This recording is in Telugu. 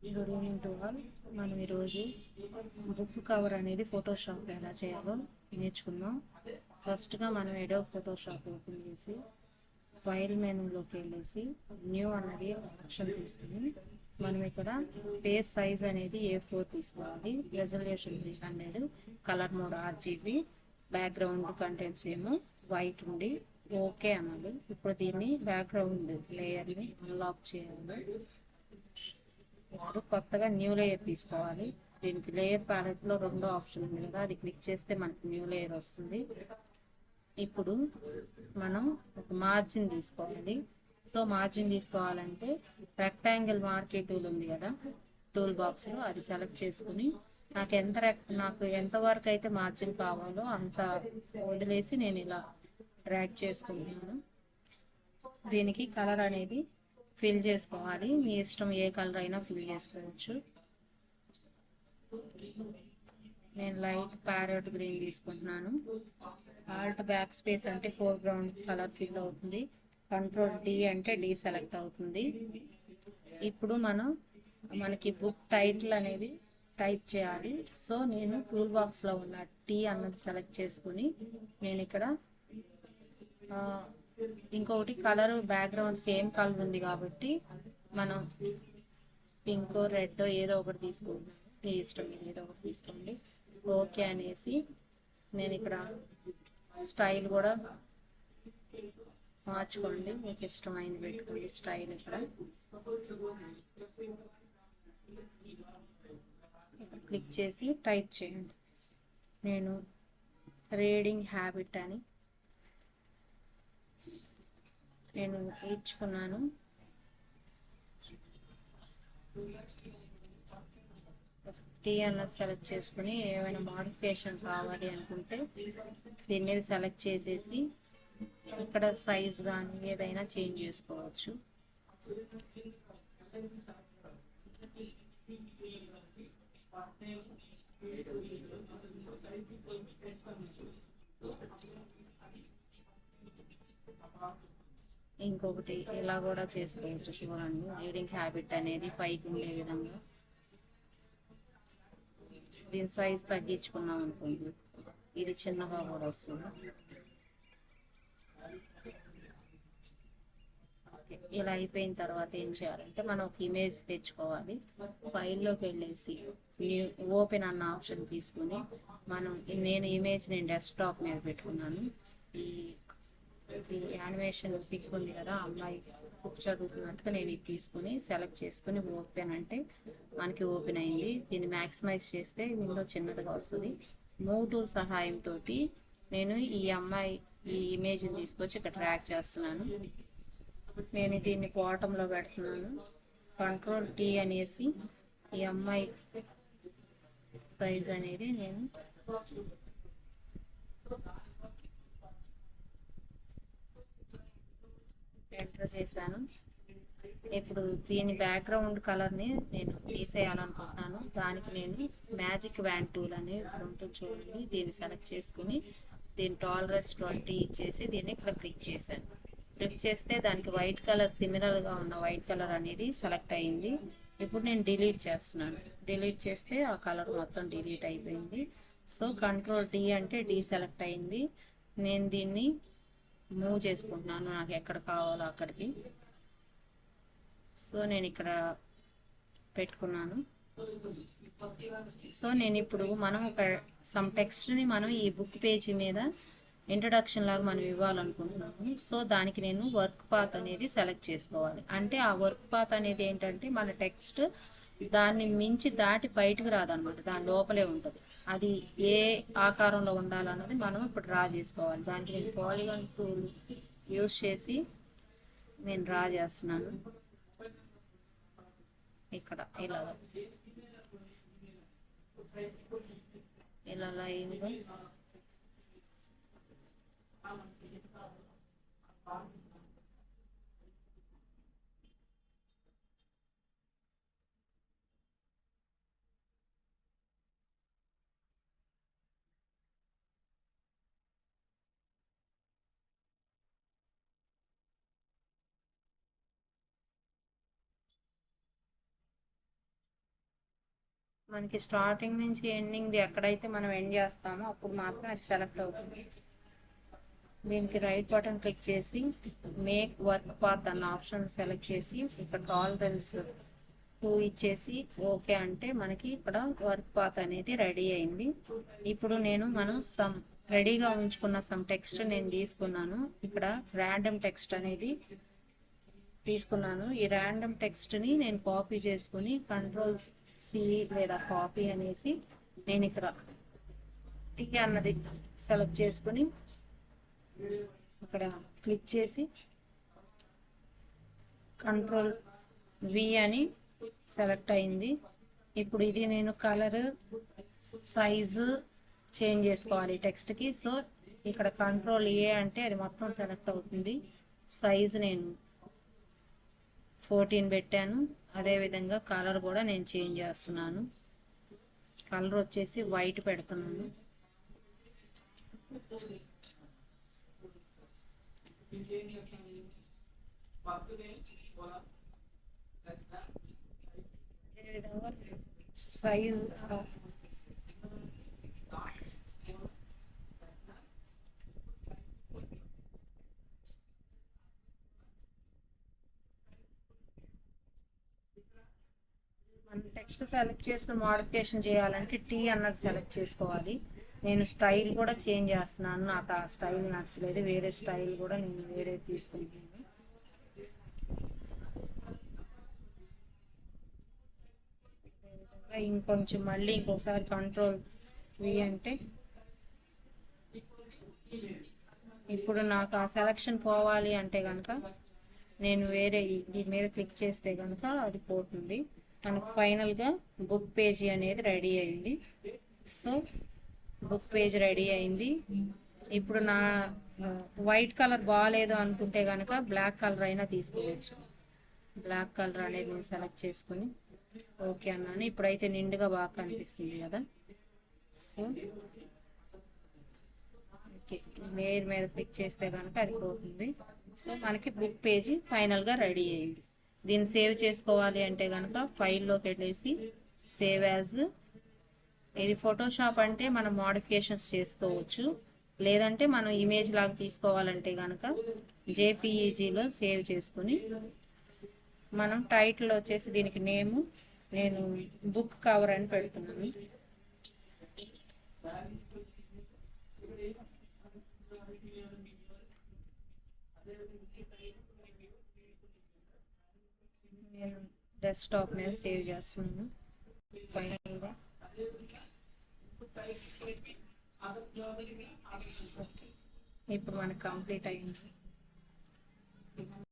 Good evening to all. మనం ఈరోజు బుక్ కవర్ అనేది ఫోటోషాప్ ఎలా చేయాలో నేర్చుకుందాం. ఫస్ట్గా మనం ఏదో ఫోటోషాప్ ఓపెన్ చేసి ఫైల్ మెనూలోకి వెళ్ళేసి న్యూ అన్నది ఆప్షన్ తీసుకుని మనం ఇక్కడ పేజ్ సైజ్ అనేది A4 తీసుకోవాలి. రెజల్యూషన్ అనేది colour mode RGB, background contents ఏమో వైట్ ఉండి ఓకే అనాలి. ఇప్పుడు దీన్ని బ్యాక్గ్రౌండ్ లేయర్ని అన్లాక్ చేయాలి. ఇప్పుడు కొత్తగా న్యూ లేయర్ తీసుకోవాలి. దీనికి లేయర్ ప్యాలెట్లో రెండో ఆప్షన్ ఉంది కదా, అది క్లిక్ చేస్తే మనకి న్యూ లేయర్ వస్తుంది. ఇప్పుడు మనం ఒక మార్జిన్ తీసుకోవాలి. సో మార్జిన్ తీసుకోవాలంటే రెక్టాంగిల్ మార్కే టూల్ ఉంది కదా, టూల్ బాక్స్లో అది సెలెక్ట్ చేసుకుని నాకు ఎంత వరకు అయితే మార్జిన్ కావాలో అంత వదిలేసి నేను ఇలా డ్రాగ్ చేసుకుంటున్నాను. దీనికి కలర్ అనేది ఫిల్ చేసుకోవాలి. మీ ఇష్టం, ఏ కలర్ అయినా ఫిల్ చేసుకోవచ్చు. నేను లైట్ ప్యారెట్ గ్రీన్ తీసుకుంటున్నాను. ఆల్ట్ బ్యాక్ స్పేస్ అంటే ఫోర్గ్రౌండ్ కలర్ ఫిల్ అవుతుంది. కంట్రోల్ D అంటే D సెలెక్ట్ అవుతుంది. ఇప్పుడు మనకి బుక్ టైటిల్ అనేది టైప్ చేయాలి. సో నేను టూల్ బాక్స్లో ఉన్న T అన్నది సెలెక్ట్ చేసుకుని నేను ఇక్కడ ఇంకొకటి కలర్ బ్యాక్గ్రౌండ్ సేమ్ కలర్ ఉంది కాబట్టి మనం పింక్ రెడ్ ఏదో ఒకటి తీసుకుంటాం. మీ ఇష్టం, మీరు ఏదో ఒకటి తీసుకోండి. ఓకే అనేసి నేను ఇక్కడ స్టైల్ కూడా మార్చుకోండి, మీకు ఇష్టమైంది పెట్టుకోండి స్టైల్. ఇక్కడ క్లిక్ చేసి టైప్ చేయండి. నేను రీడింగ్ హ్యాబిట్ అని నేను ఇచ్చుకున్నాను. T అన్నది సెలెక్ట్ చేసుకుని ఏమైనా మోడిఫికేషన్ కావాలి అనుకుంటే దీని మీద సెలెక్ట్ చేసేసి ఇక్కడ సైజ్ కానీ ఏదైనా చేంజ్ చేసుకోవచ్చు. ఇంకొకటి ఇలా కూడా చేసుకోవచ్చు. చూడండి, రీడింగ్ హ్యాబిట్ అనేది పైకి ఉండే విధంగా దీని సైజ్ తగ్గించుకున్నాం అనుకోండి, ఇది చిన్నగా కూడా వస్తుంది. ఇలా అయిపోయిన తర్వాత ఏం చేయాలంటే మనం ఒక ఇమేజ్ తెచ్చుకోవాలి. ఫైల్లోకి వెళ్ళేసి న్యూ ఓపెన్ అన్న ఆప్షన్ తీసుకుని నేను ఇమేజ్ డెస్క్టాప్ మీద పెట్టుకున్నాను. ఈ యానిమేషన్ పిక్ ఉంది కదా, అమ్మాయి బుక్ చదువుతున్నట్టుగా నేను ఇది తీసుకుని సెలెక్ట్ చేసుకుని ఓపెన్ అంటే మనకి ఓపెన్ అయింది. దీన్ని మ్యాక్సిమైజ్ చేస్తే విండో చిన్నదిగా వస్తుంది. మూవ్ టూల్ సహాయంతో నేను ఈ ఇమేజ్ని తీసుకొచ్చి ఇక్కడ ట్రాక్ చేస్తున్నాను. నేను దీన్ని బాటంలో పెడుతున్నాను. కంట్రోల్ T అనేసి ఈ అమ్మాయి సైజ్ అనేది నేను ఎంటర్ చేశాను. ఇప్పుడు దీని బ్యాక్గ్రౌండ్ కలర్ని నేను తీసేయాలనుకుంటున్నాను. దానికి నేను మ్యాజిక్ వ్యాన్ టూల్ అని ఉంటుంది చూడండి, దీన్ని సెలెక్ట్ చేసుకుని దీని టాలరెన్స్ 20 ఇచ్చేసి దీన్ని ఇక్కడ క్లిక్ చేశాను. క్లిక్ చేస్తే దానికి వైట్ కలర్ సిమిలర్గా ఉన్న వైట్ కలర్ అనేది సెలెక్ట్ అయింది. ఇప్పుడు నేను డిలీట్ చేస్తున్నాను. డిలీట్ చేస్తే ఆ కలర్ మొత్తం డిలీట్ అయిపోయింది. సో కంట్రోల్ D అంటే D సెలెక్ట్ అయింది. నేను దీన్ని మూవ్ చేసుకుంటున్నాను నాకు ఎక్కడ కావాలో అక్కడికి. సో నేను ఇక్కడ పెట్టుకున్నాను. సో నేను ఇప్పుడు మనం ఒక సమ్ టెక్స్ట్ని మనం ఈ బుక్ పేజీ మీద ఇంట్రడక్షన్ లాగా మనం ఇవ్వాలనుకుంటున్నాము. సో దానికి నేను వర్క్ పాత్ అనేది సెలెక్ట్ చేసుకోవాలి. అంటే ఆ వర్క్ పాత్ అనేది ఏంటంటే మన టెక్స్ట్ దాన్ని మించి దాటి బయటకు రాదనమాట, దాని లోపలే ఉంటుంది. అది ఏ ఆకారంలో ఉండాలన్నది మనం ఇప్పుడు డ్రా చేసుకోవాలి. దానికి నేను పాలిగాన్ టూల్ యూస్ చేసి నేను డ్రా చేస్తున్నాను. ఇక్కడ ఇలా లైన్గా మనకి స్టార్టింగ్ నుంచి ఎండింగ్ది ఎక్కడైతే మనం ఎండ్ చేస్తామో అప్పుడు మాత్రం అది సెలెక్ట్ అవుతుంది. దీనికి రైట్ బటన్ క్లిక్ చేసి మేక్ వర్క్ పాత్ అన్న ఆప్షన్ సెలెక్ట్ చేసి ఇక్కడ టాలరెన్స్ 2 ఇచ్చేసి ఓకే అంటే మనకి ఇక్కడ వర్క్ పాత్ అనేది రెడీ అయింది. ఇప్పుడు మనం రెడీగా ఉంచుకున్న సమ్ టెక్స్ట్ నేను తీసుకున్నాను. ఇక్కడ ర్యాండమ్ టెక్స్ట్ అనేది తీసుకున్నాను. ఈ ర్యాండమ్ టెక్స్ట్ని నేను కాపీ చేసుకుని Ctrl+C లేదా కాపీ అనేసి నేను ఇక్కడ టీ అన్నది సెలెక్ట్ చేసుకుని ఇక్కడ క్లిక్ చేసి Ctrl+V అని సెలెక్ట్ అయింది. ఇప్పుడు ఇది నేను కలర్ సైజు చేంజ్ చేసుకోవాలి టెక్స్ట్కి. సో ఇక్కడ Ctrl+A అంటే అది మొత్తం సెలెక్ట్ అవుతుంది. సైజు నేను 14 పెట్టాను. అదేవిధంగా కలర్ కూడా నేను చేంజ్ చేస్తున్నాను. కలర్ వచ్చేసి వైట్ పెడుతున్నాను. అదేవిధంగా సైజ్ మనం టెక్స్ట్ సెలెక్ట్ చేసుకుని మోడిఫికేషన్ చేయాలంటే టీ అన్నది సెలెక్ట్ చేసుకోవాలి. నేను స్టైల్ కూడా చేంజ్ చేస్తున్నాను. నాకు ఆ స్టైల్ నచ్చలేదు, వేరే స్టైల్ కూడా నేను వేరే తీసుకుంటున్నాను. అదేవిధంగా ఇంకొంచెం మళ్ళీ ఇంకొకసారి Ctrl+V అంటే ఇప్పుడు నాకు ఆ సెలక్షన్ పోవాలి అంటే కనుక నేను వేరే దీని మీద క్లిక్ చేస్తే కనుక అది పోతుంది. మనకు ఫైనల్గా బుక్ పేజీ అనేది రెడీ అయింది. సో బుక్ పేజ్ రెడీ అయింది. ఇప్పుడు నా వైట్ కలర్ బాగాలేదు అనుకుంటే కనుక బ్లాక్ కలర్ అయినా తీసుకోవచ్చు. బ్లాక్ కలర్ అనేది నేను సెలెక్ట్ చేసుకుని ఓకే అన్నాను. ఇప్పుడైతే నిండుగా బాగా కనిపిస్తుంది కదా. సో ఓకే, లేయర్ మీద క్లిక్ చేస్తే కనుక అది పోతుంది. సో మనకి బుక్ పేజీ ఫైనల్గా రెడీ అయింది. దీన్ని సేవ్ చేసుకోవాలి అంటే కనుక ఫైల్లోకి వెళ్ళేసి సేవ్ యాజ్. ఇది ఫోటోషాప్ అంటే మనం మోడిఫికేషన్స్ చేసుకోవచ్చు. లేదంటే మనం ఇమేజ్ లాగా తీసుకోవాలంటే కనుక జేపీఈజీలో సేవ్ చేసుకుని మనం టైటిల్ వచ్చేసి దీనికి నేను బుక్ కవర్ అని పెడుతున్నాను. నేను డెస్క్టాప్ మీద సేవ్ చేస్తున్నాను. ఫైనల్గా ఇప్పుడు మనకు కంప్లీట్ అయింది.